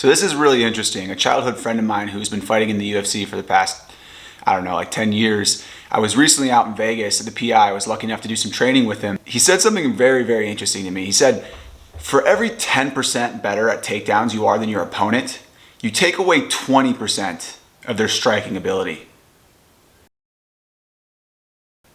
So this is really interesting. A childhood friend of mine who's been fighting in the UFC for the past, I don't know, like 10 years. I was recently out in Vegas at the PI. I was lucky enough to do some training with him. He said something very, very interesting to me. He said, for every 10% better at takedowns you are than your opponent, you take away 20% of their striking ability.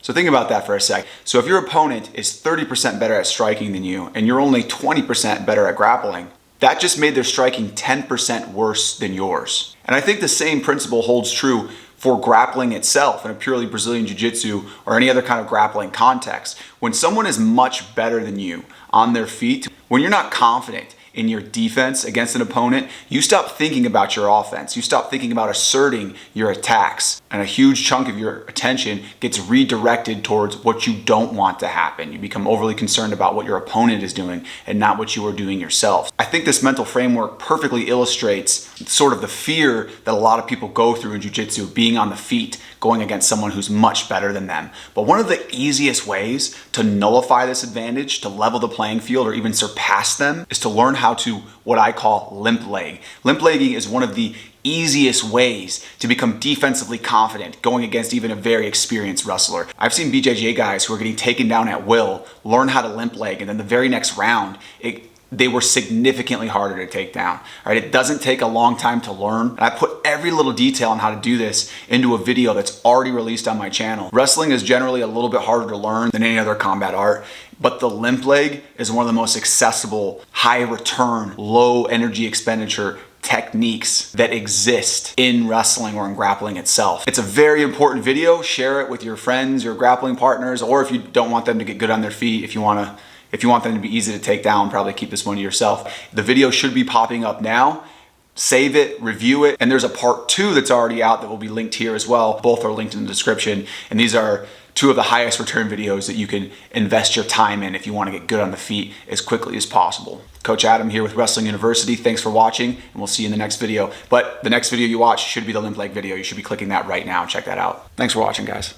So think about that for a sec. So if your opponent is 30% better at striking than you, and you're only 20% better at grappling, that just made their striking 10% worse than yours. And I think the same principle holds true for grappling itself in a purely Brazilian Jiu-Jitsu or any other kind of grappling context. When someone is much better than you on their feet, when you're not confident in your defense against an opponent, you stop thinking about your offense. You stop thinking about asserting your attacks. And a huge chunk of your attention gets redirected towards what you don't want to happen. You become overly concerned about what your opponent is doing and not what you are doing yourself. I think this mental framework perfectly illustrates sort of the fear that a lot of people go through in jiu-jitsu, being on the feet, going against someone who's much better than them. But one of the easiest ways to nullify this advantage, to level the playing field or even surpass them, is to learn how to what I call limp leg. Limp legging is one of the easiest ways to become defensively confident going against even a very experienced wrestler. I've seen BJJ guys who are getting taken down at will learn how to limp leg, and then the very next round, they were significantly harder to take down. Right? It doesn't take a long time to learn. And I put every little detail on how to do this into a video that's already released on my channel. Wrestling is generally a little bit harder to learn than any other combat art, but the limp leg is one of the most accessible, high return, low energy expenditure techniques that exist in wrestling or in grappling itself. It's a very important video. Share it with your friends, your grappling partners, or if you don't want them to get good on their feet, if you want them to be easy to take down, probably keep this one to yourself. The video should be popping up now. Save it, review it, and there's a part 2 that's already out that will be linked here as well. Both are linked in the description, and these are 2 of the highest return videos that you can invest your time in if you want to get good on the feet as quickly as possible. Coach Adam here with Wrestling University. Thanks for watching, and we'll see you in the next video. But the next video you watch should be the limp leg video. You should be clicking that right now and check that out. Thanks for watching, guys.